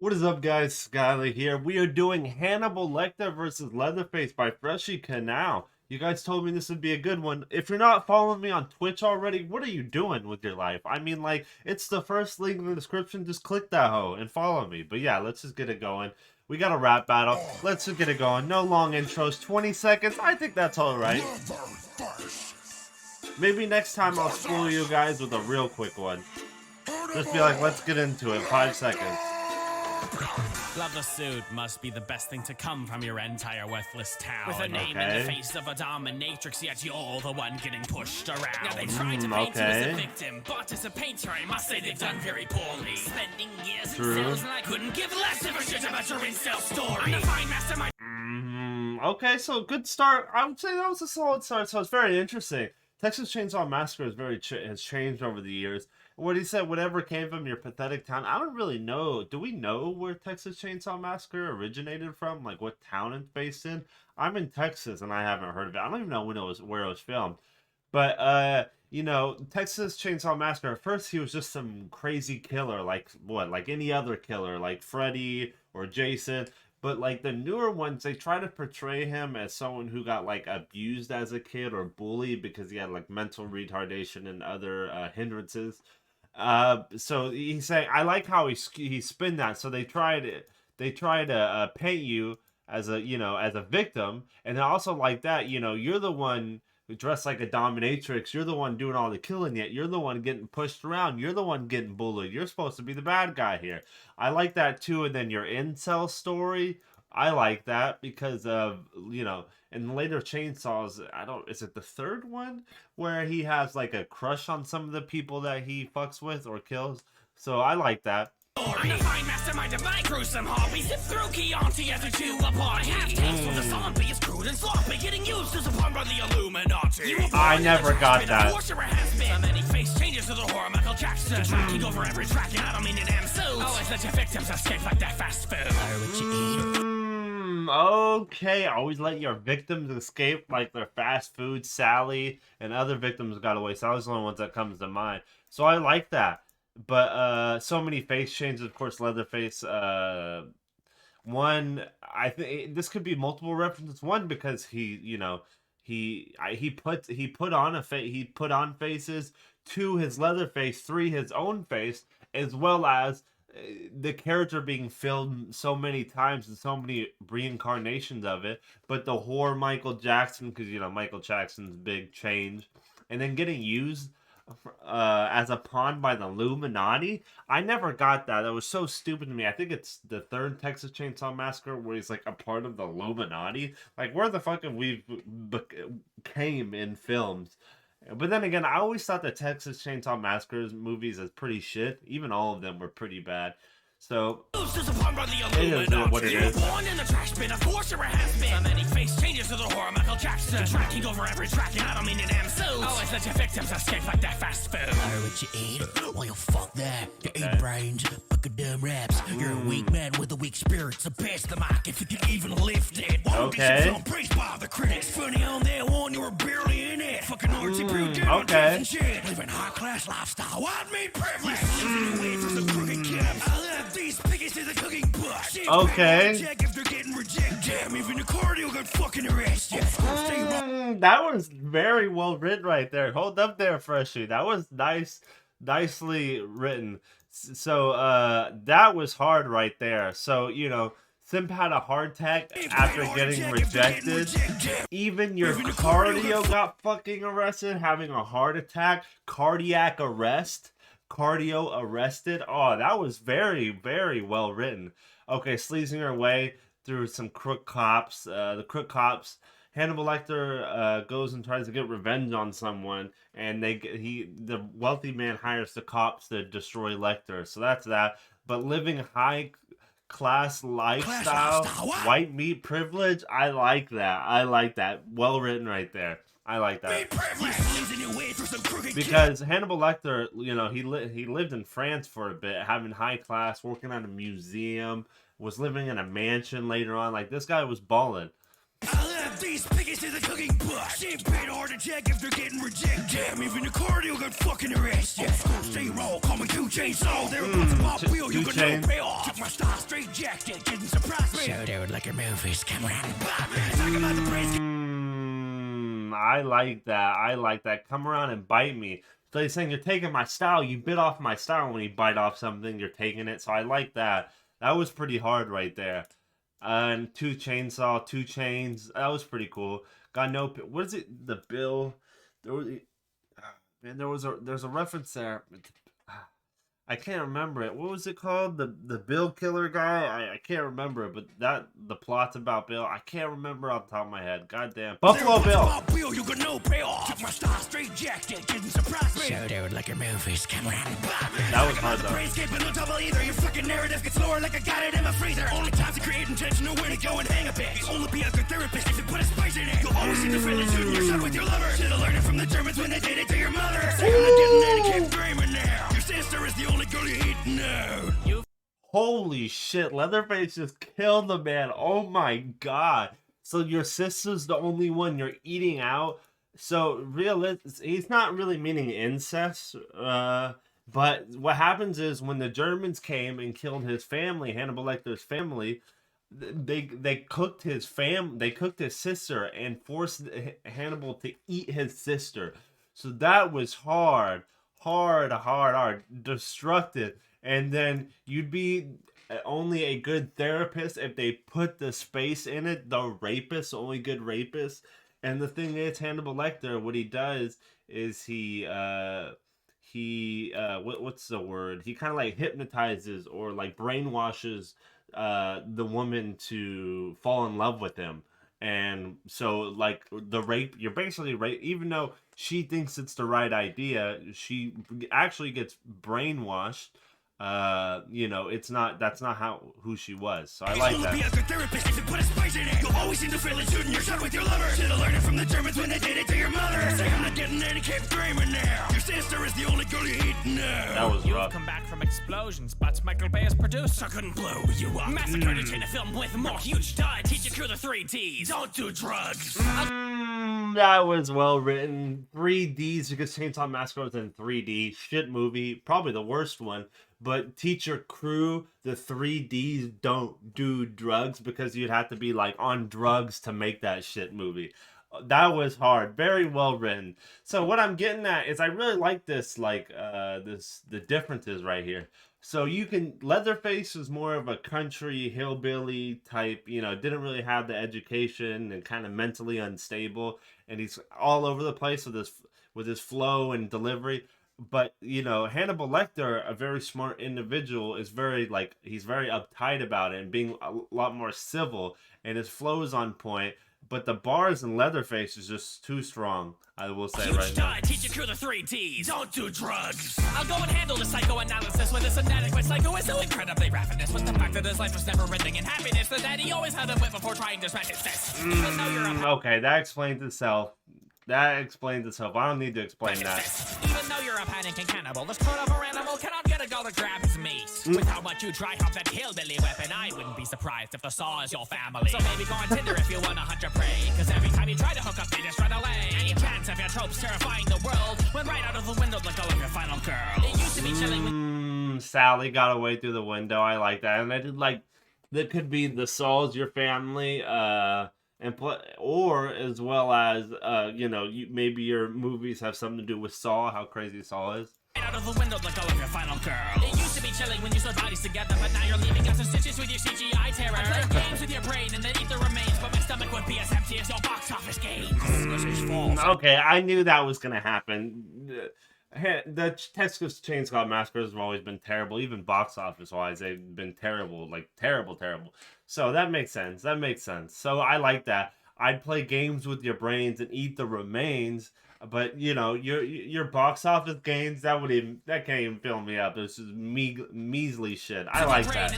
What is up, guys? Skyler here. We are doing Hannibal Lecter versus Leatherface by Freshie Canal. You guys told me this would be a good one. If you're not following me on Twitch already, what are you doing with your life? I mean, like, it's the first link in the description. Just click that hoe and follow me. But yeah, let's just get it going. We got a rap battle. Let's just get it going. No long intros. 20 seconds. I think that's alright. Maybe next time I'll school you guys with a real quick one. Just be like, let's get into it. 5 seconds. Leather suit must be the best thing to come from your entire worthless town. With a name in the face of a dominatrix, yet you're the one getting pushed around. Now they tried to paint you as a victim, but as a painter, I must say they've done very poorly. Spending years in cells, and I couldn't give less of a shit about your incel story. I'm the fine mastermind. Okay, so good start. I would say that was a solid start. So it's very interesting. Texas Chainsaw Massacre has changed over the years. What he said, whatever came from your pathetic town. I don't really know. Do we know where Texas Chainsaw Massacre originated from? Like what town it's based in? I'm in Texas and I haven't heard of it. I don't even know where it was filmed. But you know, Texas Chainsaw Massacre. At first, he was just some crazy killer, like any other killer, like Freddy or Jason. But like the newer ones, they try to portray him as someone who got like abused as a kid or bullied because he had like mental retardation and other hindrances. So he's saying, I like how he spin that. So they try to paint you as a victim, and also like that, you're the one who dressed like a dominatrix. You're the one doing all the killing. Yet you're the one getting pushed around. You're the one getting bullied. You're supposed to be the bad guy here. I like that too. And then your incel story, I like that because of in later Chainsaws, is it the third one where he has like a crush on some of the people that he fucks with or kills? So I like that. I'm the fine mastermind of my gruesome hobbies. If through Chianti as a chew upon half taste for the zombie is crude and sloppy, getting used as a pawn by the Illuminati. I never got that. So many face changes to the horror Michael Jackson. Tracking over every track, and I don't mean it am so. Always let your victims escape like that fast food. Okay, always let your victims escape like their fast food. Sally and other victims got away. Sally's the only ones that comes to mind. So I like that. But so many face changes, of course. Leatherface. One, I think this could be multiple references. One, because he put on faces. Two, his Leatherface. Three, his own face, as well as the character being filmed so many times and so many reincarnations of it. But the horror Michael Jackson, because Michael Jackson's big change, and then getting used as a pawn by the Illuminati. I never got that. That was so stupid to me. I think it's the third Texas Chainsaw Massacre where he's like a part of the Illuminati. Like, where the fuck have we came in films? But then again, I always thought the Texas Chainsaw Massacre's movies as pretty shit. Even all of them were pretty bad. So it is what it is. Born in the trash bin, of course you're a has-been. So many face changes to the horror Michael Jackson. Tracking over every track, and I don't mean it am so. Always let your victims escape like that fast food. Know what you eat? Well, you fuck that. You eat brains, fuck a dumb raps. You're a weak man with a weak spirit, so pass the mic if you can even lift it. Okay. Praised by the critics. Funny on that one, you were barely in it. Fucking orgy brewed down okay. Shit. Living high-class lifestyle. White meat privilege. Living away from some crooked kids. I love these piggies to the cooking bush. Okay. Check if they're getting rejected. Damn, even the cardio got fucking arrested. That was very well written right there. Hold up there, Freshie. That was nicely written. So that was hard right there. So Simp had a heart attack after getting rejected. Even your cardio got fucking arrested, having a heart attack, cardiac arrest. Cardio arrested. Oh, that was very, very well written. Okay, sleazing her way through some crook cops. The crook cops. Hannibal Lecter goes and tries to get revenge on someone, and the wealthy man hires the cops to destroy Lecter. So that's that. But living high class lifestyle, white meat privilege. I like that. Well written right there. I like that. Because Hannibal Lecter, he lived in France for a bit, having high class, working at a museum, was living in a mansion later on. Like, this guy was balling. these piggies to the cooking butt. Champagne hard to check if they're getting rejected. Damn, even the cardio got fucking arrested. Old school stay roll, call me Two Chainsaw. They're about to pop wheel, you can no pay off. Took my style straight jacked it, didn't surprise me. So they would like your movies, come around and pop me. Talk about the praise. I like that. I like that. Come around and bite me. So he's saying, you're taking my style. You bit off my style. When you bite off something, you're taking it. So I like that. That was pretty hard right there. And Two Chainsaw, 2 Chains. That was pretty cool. Got no... What is it? The Bill... There was... Man, there's a reference there. I can't remember it. What was it called? The Bill Killer guy? I can't remember it, but the plot's about Bill. I can't remember off the top of my head. Goddamn. Buffalo Bill! You got no payoff. Took my style straight jacked it, didn't surprise me. So they would like your movies, come around and pop me. That was hard though. No double either. Your fucking narrative gets lower like I got it in my freezer. Only time to create intention, know where to go and hang a bit. You'll only be a good therapist if you put a spice in it. You'll always see the feeling shooting your shot with your lover. Should've learned it from the Germans when they did it to your mother. Say I'm not getting any keep dreaming now. Your sister is the only girl you eat now. Holy shit, Leatherface just killed the man. Oh my god. So your sister's the only one you're eating out. So he's not really meaning incest. But what happens is when the Germans came and killed his family, Hannibal Lecter's family, they cooked his sister and forced Hannibal to eat his sister. So that was hard, destructive. And then you'd be only a good therapist if they put the space in it, the rapist, only good rapist. And the thing is, Hannibal Lecter, what he does is what's the word? He kind of like hypnotizes or like brainwashes the woman to fall in love with him. And so like the rape, you're basically even though she thinks it's the right idea, she actually gets brainwashed. That's not who she was. So I like that. Be a good therapist if you put a spice in it. You'll always seem to feel it shooting your shot with your lover. Should've learned it from the Germans when they did it to your mother. Say I'm not getting any keep dreaming now. Your sister is the only girl you eat now. That was rough. You've come back from explosions, but Michael Bay's producer couldn't blow you up. Massacred it in a film with more huge dud. Teach your crew the 3 Ds. Don't do drugs. That was well written. 3 Ds because Chainsaw Massacre was in 3D. Shit movie. Probably the worst one. But teach your crew the 3 Ds, don't do drugs, because you'd have to be like on drugs to make that shit movie. That was hard. Very well written. So what I'm getting at is I really like this, the differences right here. So Leatherface is more of a country hillbilly type, didn't really have the education and kind of mentally unstable. And he's all over the place with his flow and delivery. But, Hannibal Lecter, a very smart individual, is he's very uptight about it and being a lot more civil, and his flow is on point. But the bars in Leatherface is just too strong, I will say right now. Teach your crew the 3 Ds. Don't do drugs. I'll go and handle the psychoanalysis with this inadequate psycho is so incredibly ravenous. With the fact that his life was never ending in happiness, that he always had a whip before trying to smash his fist. Even though you're okay, that explains itself. I don't need to explain that. Even though you're a panicking cannibal, this poor animal cannot get a go to grab his meat. With how much you dry hop that hillbilly weapon, I wouldn't be surprised if the saw is your family. So maybe go on Tinder if you want to hunt your prey, cause every time you try to hook up, they just run away. Any chance of your tropes terrifying the world went right out of the window, let go of your final girl. It used to be chilling with Sally got away through the window. I like that. And I did that could be the Saw's your family, or as well as maybe your movies have something to do with Saw, how crazy Saw is. Out of the window, let go of your final girl. It used to be chilling when you sewed bodies together, but now you're leaving us in stitches with your CGI terror. I play games with your brain and then eat the remains, but my stomach would be as empty as your box office games. This is false. Okay, I knew that was gonna happen. The Texas Chainsaw Massacres have always been terrible, even box office wise. They've been terrible, terrible. So that makes sense. So I like that. I'd play games with your brains and eat the remains, but your box office gains that can't even fill me up. This is measly shit. I like that.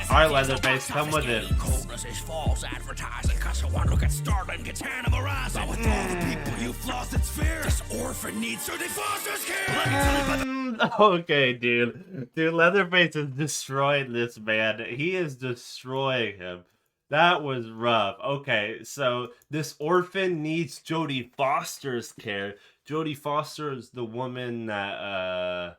All right, Leatherface, come with it. Coldness is false advertising, cause one look at Starling gets cannibalized. With all the people you've lost, it's fair. This orphan needs certain foster's care. Okay, dude, Leatherface has destroyed this man. He is destroying him. That was rough. Okay, so this orphan needs Jodie Foster's care. Jodie Foster is the woman that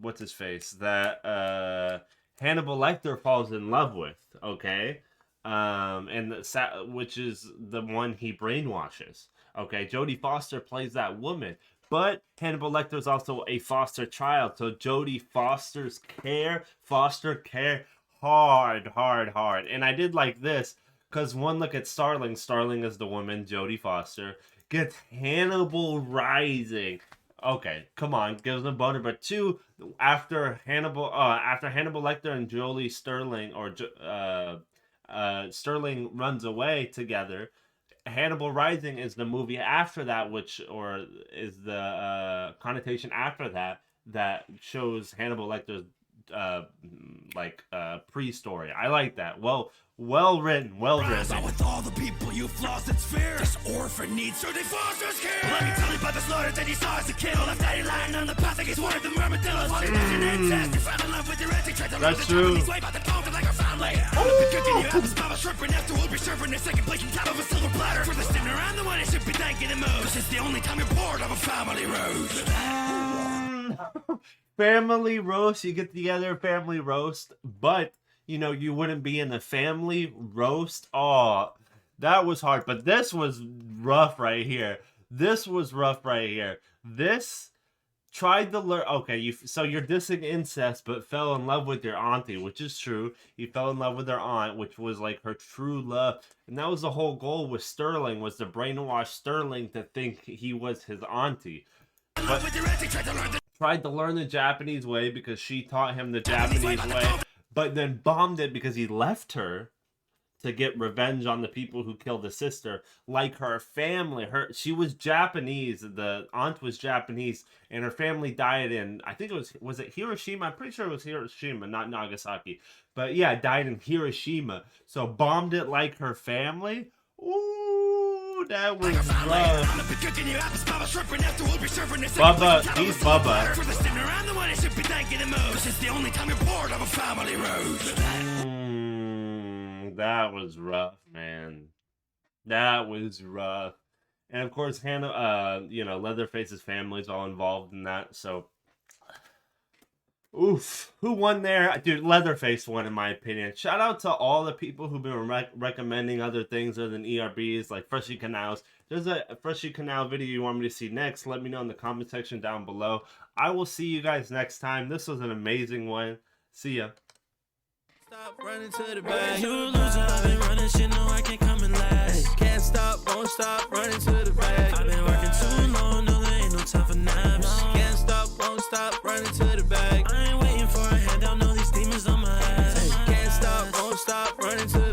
what's his face? That Hannibal Lecter falls in love with, okay? Which is the one he brainwashes. Okay, Jodie Foster plays that woman. But Hannibal Lecter is also a foster child. So Jodie Foster care. Hard. And I did like this, because one look at Starling. Starling is the woman, Jodie Foster. Gets Hannibal Rising. Okay, come on, gives him a boner. But two, after Hannibal Lecter and Jolie Sterling, Sterling runs away together, Hannibal Rising is the movie after that, is the connotation after that shows Hannibal Lecter's pre-story. I like that. Well written. With all the people you've lost, it's fear. This orphan needs Jodie Foster's care. Let me tell you about the slaughter that he saw as a kid. Left daddy lying on the path like he's one of the armadillos. You found in love with your auntie, tried to learn the Japanese way about the poker like our family. I'm gonna be cooking you apples, mama shrimp, and after we'll be serving a second plate on top of a silver platter. For this dinner, I'm the one that should be thanking the most. This is the only time you're bored of a family roast. Family roast, you get together, family roast, but you wouldn't be in the family roast. Oh, that was hard. But this was rough right here. This tried to learn. Okay, so you're dissing incest, but fell in love with your auntie, which is true. He fell in love with her aunt, which was like her true love, and that was the whole goal with Sterling, was to brainwash Sterling to think he was his auntie. But tried to learn the Japanese way because she taught him the Japanese way, but then bombed it because he left her to get revenge on the people who killed his sister. Like her family, she was Japanese, the aunt was Japanese, and her family died in, I think was it Hiroshima? I'm pretty sure it was Hiroshima, not Nagasaki. But yeah, died in Hiroshima. So bombed it like her family. Ooh, that was rough. Bubba, he's Bubba. For this dinner, I'm the one that should be thanking the most. This is the only time you're bored of a family roast. That was rough, man. That was rough. And of course, Leatherface's family is all involved in that. So, oof, who won there? Dude, Leatherface won, in my opinion. Shout out to all the people who've been recommending other things other than ERBs, like Freshly Canals. There's a Freshly Canal video you want me to see next. Let me know in the comment section down below. I will see you guys next time. This was an amazing one. See ya. Stop running to the back. You a loser, I've been running shit, no I can't come in last. Can't stop, won't stop, running to the back. I've been working too long, no there ain't no time for naps. Can't stop, won't stop, running to the back. I ain't waiting for a handout, no these demons on my ass. Can't stop, won't stop, running to